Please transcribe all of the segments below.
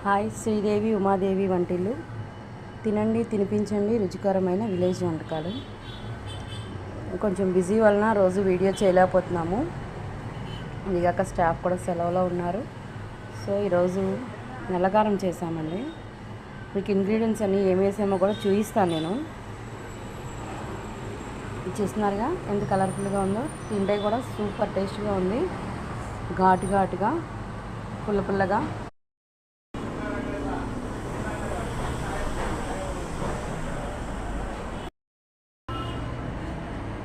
Hi Sridevi Umadevi వంటిల్లు. తినండి తినిపించండి రుచికరమైన విలేజ్ వంటకాలు. కొంచెం బిజీ వలన రోజు వీడియో చేయలేకపోతున్నాము. ఇదిగాక స్టాఫ్ కూడా సెలవులో ఉన్నారు. సో ఈరోజు నల్లకారం చేశామండి. మీకు ఇంగ్రీడియంట్స్ అన్నీ ఏమి వేసామో కూడా చూపిస్తాను నేను. చూస్తున్నారుగా ఎంత కలర్ఫుల్గా ఉందో. తింటే కూడా సూపర్ టేస్ట్గా ఉంది. ఘాటుగా పుల్లగా.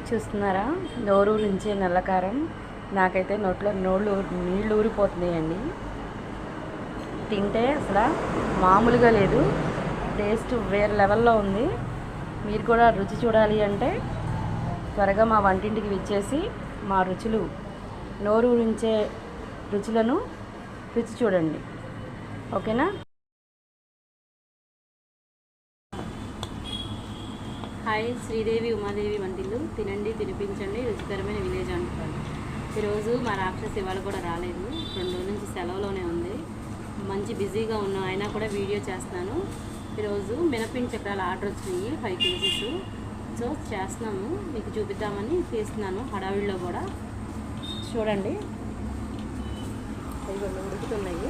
చూస్తున్నారా, నోరు ఊరించే నల్లకారం. నాకైతే నోట్లో నీళ్ళు ఊరిపోతున్నాయండి. తింటే అసలు మామూలుగా లేదు, టేస్ట్ వేరే లెవెల్లో ఉంది. మీరు కూడా రుచి చూడాలి అంటే త్వరగా మా వంటింటికి విచ్చేసి మా రుచులు, నోరు ఊరించే రుచులను రుచి చూడండి. ఓకేనా? హాయ్ శ్రీదేవి ఉమాదేవి వంటిల్లు. తినండి తినిపించండి రుచికరమైన విలేజ్ వంటకాలు. ఈరోజు మా రాక్షసి ఇవాళ కూడా రాలేదు. 2 రోజుల నుంచి సెలవులోనే ఉంది. మంచి బిజీగా ఉన్నాం, అయినా కూడా వీడియో చేస్తున్నాను. ఈరోజు మినపిండి చక్రాలు ఆర్డర్ వచ్చినాయి 5 కేజీస్. సో చేస్తున్నాము, మీకు చూపిద్దామని తీస్తున్నాను. హడావిడిలో కూడా చూడండి, అవి కొన్ని ఉడుకుతున్నాయి.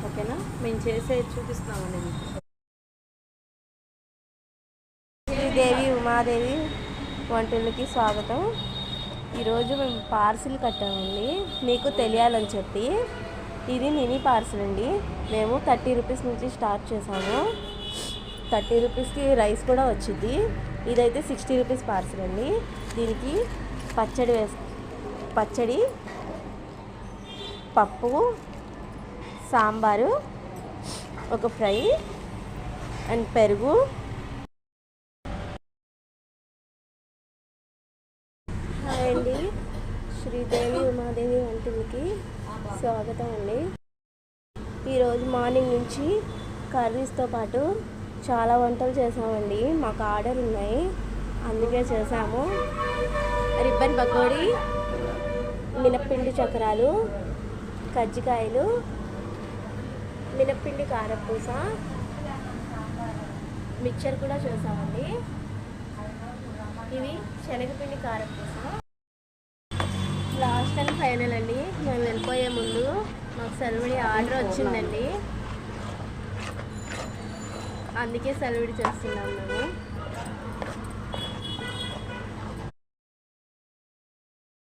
ఓకేనా? మేము చేసే చూపిస్తున్నామండి మీకు. శ్రీదేవి ఉమాదేవి వంటలకి స్వాగతం. ఈరోజు మేము పార్సిల్ కట్టామండి, మీకు తెలియాలని చెప్పి. ఇది మినీ పార్సిల్ అండి. మేము 30 రూపీస్ నుంచి స్టార్ట్ చేసాము. 30 రూపీస్కి రైస్ కూడా వచ్చింది. ఇదైతే 60 రూపీస్ పార్సిల్ అండి. దీనికి పచ్చడి, పప్పు, సాంబారు, ఒక ఫ్రై అండ్ పెరుగు. హాయ్ అండి, శ్రీదేవి ఉమాదేవి వంటలకి స్వాగతం అండి. ఈరోజు మార్నింగ్ నుంచి కర్రీస్తో పాటు చాలా వంటలు చేసామండి. మాకు ఆర్డర్ ఉన్నాయి, అందుకే చేసాము. రిబ్బన్ పకోడీ, మినప్పిండి చక్రాలు, కజ్జికాయలు, మినప్పిండి కారపూస, మిక్చర్ కూడా చేసామండి. ఇవి శనగపిండి కారపూస. లాస్ట్ అండ్ ఫైనల్ అండి, మేము వెళ్ళిపోయే ముందు మాకు సెలవిడి ఆర్డర్ వచ్చిందండి, అందుకే సెలవిడి చేస్తున్నాం మేము.